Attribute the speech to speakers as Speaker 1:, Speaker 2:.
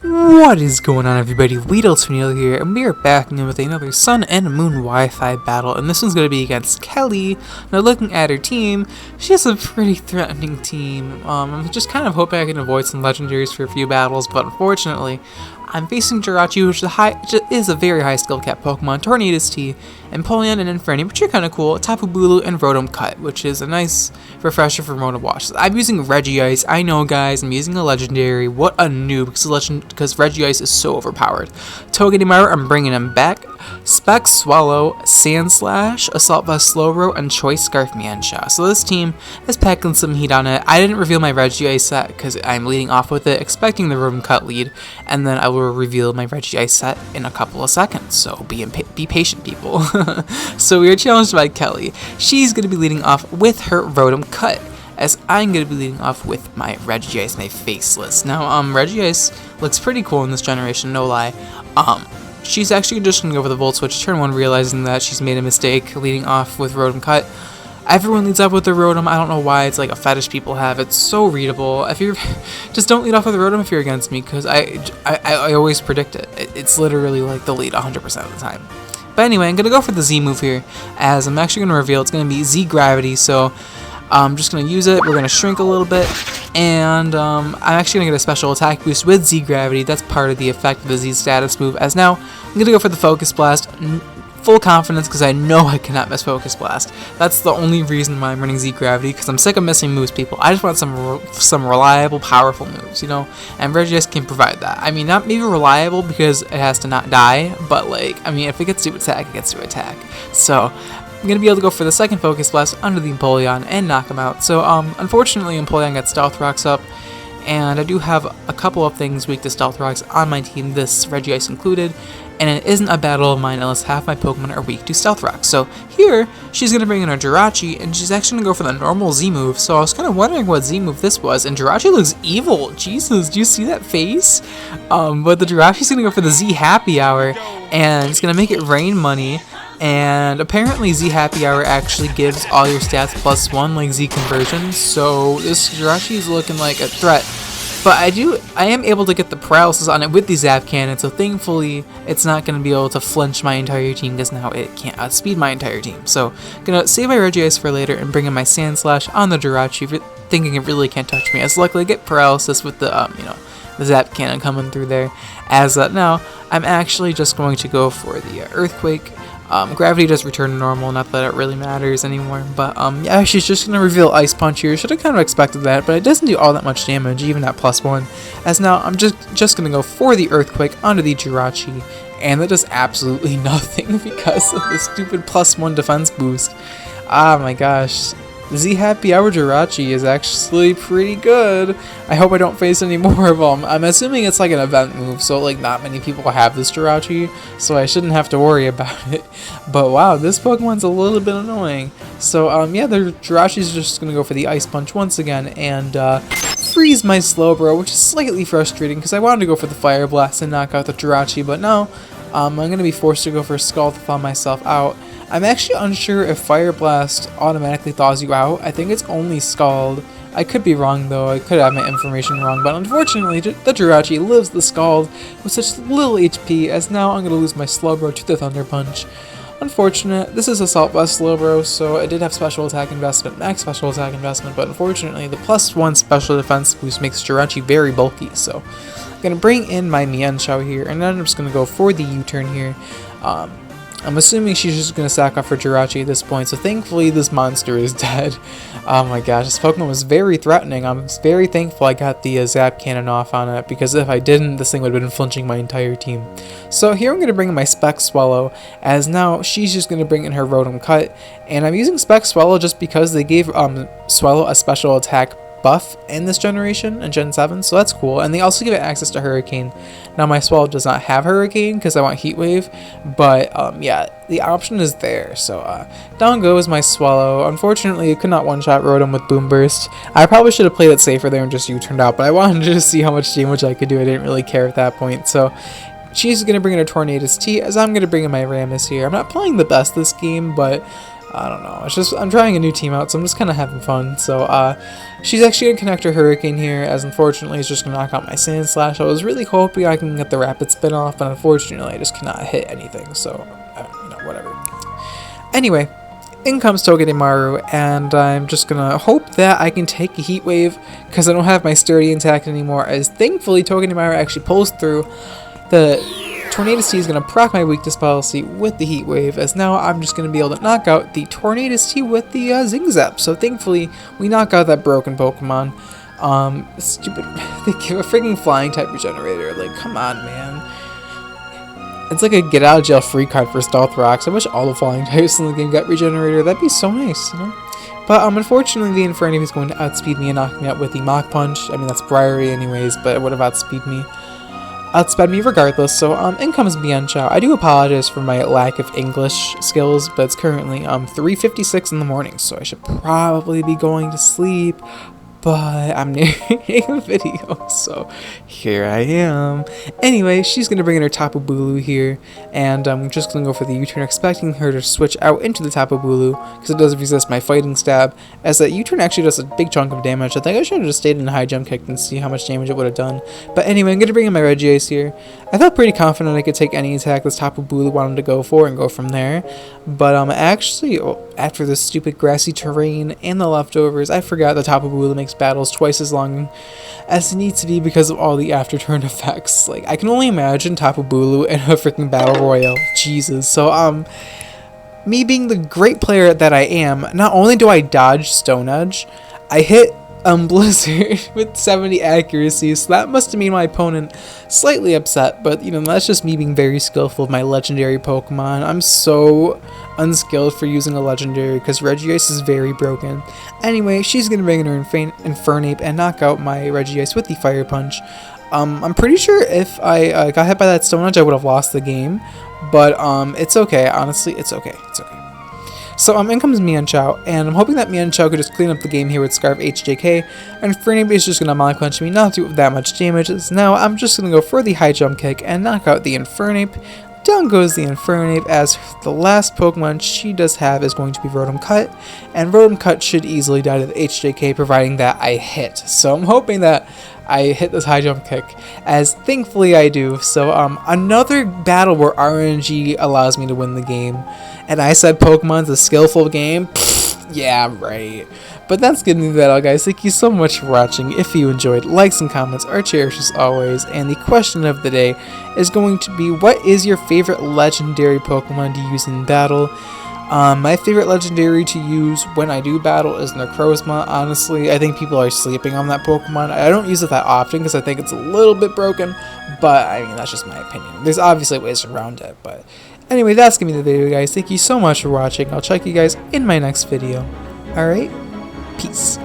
Speaker 1: What is going on, everybody? WeedleTwineedle here, and we are back in with another Sun and Moon Wi-Fi battle, and this one's going to be against Kelly. Now, looking at her team, she has a pretty threatening team. I'm just kind of hoping I can avoid some legendaries for a few battles, but unfortunately, I'm facing Jirachi, which is a very high skill cap Pokemon, Tornadus T, and Polion and Inferni, which are kind of cool, Tapu Bulu, and Rotom Cut, which is a nice refresher for Rotom Wash. I'm using Regice. I know, guys, I'm using a legendary. What a noob, because Regice is so overpowered. Togedemaru, I'm bringing him back. Spec Swallow, Sandslash, Assault Vest Slowbro, and Choice Scarf Miensha. So this team is packing some heat on it. I didn't reveal my Regice set because I'm leading off with it, expecting the Rotom Cut lead, and then I will reveal my Regice set in a couple of seconds. So be patient, people. So we are challenged by Kelly. She's going to be leading off with her Rotom Cut, as I'm going to be leading off with my Regice, my Faceless. Now, Regice looks pretty cool in this generation, no lie. She's actually just going to go for the Volt Switch turn 1, realizing that she's made a mistake leading off with Rotom Cut. Everyone leads off with the Rotom. I don't know why, it's like a fetish people have. It's so readable. If you're just don't lead off with the Rotom if you're against me, because I always predict it. It's literally like the lead 100% of the time. But anyway, I'm going to go for the Z move here, as I'm actually going to reveal it's going to be Z Gravity, so I'm just going to use it. We're going to shrink a little bit, and I'm actually going to get a special attack boost with Z Gravity. That's part of the effect of the Z status move, as now I'm going to go for the Focus Blast. Full confidence, because I know I cannot miss Focus Blast. That's the only reason why I'm running Z Gravity, because I'm sick of missing moves, people. I just want some reliable, powerful moves, you know? And Regice can provide that. I mean, not maybe reliable because it has to not die, but like, I mean, if it gets to attack, it gets to attack. So I'm going to be able to go for the second Focus Blast under the Empoleon and knock him out. So, unfortunately, Empoleon got Stealth Rocks up, and I do have a couple of things weak to Stealth Rocks on my team, this Regice included, and it isn't a battle of mine unless half my Pokemon are weak to Stealth Rocks. So here, she's going to bring in her Jirachi, and she's actually going to go for the normal Z move, so I was kind of wondering what Z move this was, and Jirachi looks evil. Jesus, do you see that face? But the Jirachi's going to go for the Z Happy Hour, and it's going to make it rain money. And apparently Z Happy Hour actually gives all your stats +1 like Z Conversion, so this Jirachi is looking like a threat. But I am able to get the paralysis on it with the Zap Cannon, so thankfully it's not going to be able to flinch my entire team, because now it can't outspeed my entire team. So I'm going to save my Regice for later and bring in my Sandslash on the Jirachi, thinking it really can't touch me, as luckily I get paralysis with the, the Zap Cannon coming through there. As now, I'm actually just going to go for the Earthquake. Gravity does return to normal, not that it really matters anymore, but yeah, she's just going to reveal Ice Punch here. Should have kind of expected that, but it doesn't do all that much damage, even at +1, as now I'm just going to go for the Earthquake onto the Jirachi, and that does absolutely nothing because of the stupid +1 defense boost. Ah my gosh. Z Happy Hour Jirachi is actually pretty good. I hope I don't face any more of them. I'm assuming it's like an event move, so like not many people have this Jirachi, so I shouldn't have to worry about it. But wow, this Pokemon's a little bit annoying. So yeah, the Jirachi's just gonna go for the Ice Punch once again and freeze my Slowbro, which is slightly frustrating because I wanted to go for the Fire Blast and knock out the Jirachi, but no, I'm gonna be forced to go for Scald to thaw myself out. I'm actually unsure if Fire Blast automatically thaws you out. I think it's only Scald. I could be wrong though, I could have my information wrong, but unfortunately the Jirachi lives the Scald with such little HP, as now I'm going to lose my Slowbro to the Thunder Punch. Unfortunate. This is Assault Vest Slowbro, so I did have Special Attack Investment, Max Special Attack Investment, but unfortunately the +1 Special Defense boost makes Jirachi very bulky, so I'm going to bring in my Mienshao here, and then I'm just going to go for the U-turn here. I'm assuming she's just going to sack off her Jirachi at this point, so thankfully this monster is dead. Oh my gosh, this Pokemon was very threatening. I'm very thankful I got the Zap Cannon off on it, because if I didn't, this thing would have been flinching my entire team. So here I'm going to bring in my Spec Swallow, as now she's just going to bring in her Rotom Cut, and I'm using Spec Swallow just because they gave Swallow a special attack buff in this generation, in Gen 7, so that's cool, and they also give it access to Hurricane. Now my Swallow does not have Hurricane because I want Heat Wave, but yeah, the option is there, so down goes my Swallow. Unfortunately, it could not one-shot Rotom with Boom Burst. I probably should have played it safer there and just U-turned out, but I wanted to just see how much damage I could do. I didn't really care at that point, so she's going to bring in a Tornadus T, as I'm going to bring in my Rammus here. I'm not playing the best this game, but I don't know. It's just I'm trying a new team out, so I'm just kind of having fun. So she's actually gonna connect her Hurricane here, as unfortunately it's just gonna knock out my Sand Slash. I was really hoping I can get the Rapid Spin off, but unfortunately I just cannot hit anything. So whatever. Anyway, in comes Togedemaru, and I'm just gonna hope that I can take a Heat Wave because I don't have my Sturdy intact anymore. As thankfully Togedemaru actually pulls through. The Tornadus T is going to proc my weakness policy with the Heat Wave, as now I'm just going to be able to knock out the Tornadus T with the Zing Zap. So thankfully, we knock out that broken Pokemon. Stupid, they give a freaking flying type regenerator. Like, come on, man. It's like a get out of jail free card for Stealth Rocks. I wish all the flying types in the game got regenerator. That'd be so nice, you know? But unfortunately, the Infernape is going to outspeed me and knock me out with the Mach Punch. I mean, that's Briary anyways, but it would have outspeed me. Outsped me regardless, so in comes Bianchao. I do apologize for my lack of English skills, but it's currently 3:56 in the morning, so I should probably be going to sleep, but I'm narrating a video, so here I am. Anyway, she's going to bring in her Tapu Bulu here, and I'm just going to go for the U-turn, expecting her to switch out into the Tapu Bulu, because it does resist my fighting stab, as that U-turn actually does a big chunk of damage. I think I should have just stayed in high jump kick and see how much damage it would have done. But anyway, I'm going to bring in my Regice here. I felt pretty confident I could take any attack this Tapu Bulu wanted to go for and go from there, but actually, after this stupid grassy terrain and the leftovers, I forgot the Tapu Bulu makes battles twice as long as it needs to be because of all the after turn effects. Like, I can only imagine Tapu Bulu in a freaking battle royale. Jesus. So me being the great player that I am, not only do I dodge Stone Edge, I hit Blizzard with 70 accuracy, so that must have made my opponent slightly upset, but that's just me being very skillful with my legendary Pokemon. I'm so unskilled for using a legendary because Regice is very broken. Anyway, she's gonna bring in her Infernape and knock out my Regice with the Fire Punch. I'm pretty sure if I got hit by that Stone Edge, I would have lost the game, but it's okay. Honestly, it's okay. It's okay. So in comes Mienshao, and I'm hoping that Mienshao could just clean up the game here with Scarf HJK, and Infernape is just going to Mach Punch me, not do that much damage. So now I'm just going to go for the high jump kick and knock out the Infernape. Down goes the Infernape, as the last Pokemon she does have is going to be Rotom Cut, and Rotom Cut should easily die to the HJK, providing that I hit. So I'm hoping that I hit this high jump kick, as thankfully I do. So another battle where RNG allows me to win the game, and I said Pokemon's a skillful game. Pfft, yeah, right. But that's gonna do that all, guys. Thank you so much for watching. If you enjoyed, likes and comments are cherished as always, and the question of the day is going to be, what is your favorite legendary Pokemon to use in battle? My favorite legendary to use when I do battle is Necrozma. Honestly, I think people are sleeping on that Pokemon. I don't use it that often because I think it's a little bit broken, but I mean, that's just my opinion. There's obviously ways around it, but anyway, that's gonna be the video, guys. Thank you so much for watching. I'll check you guys in my next video. Alright, peace.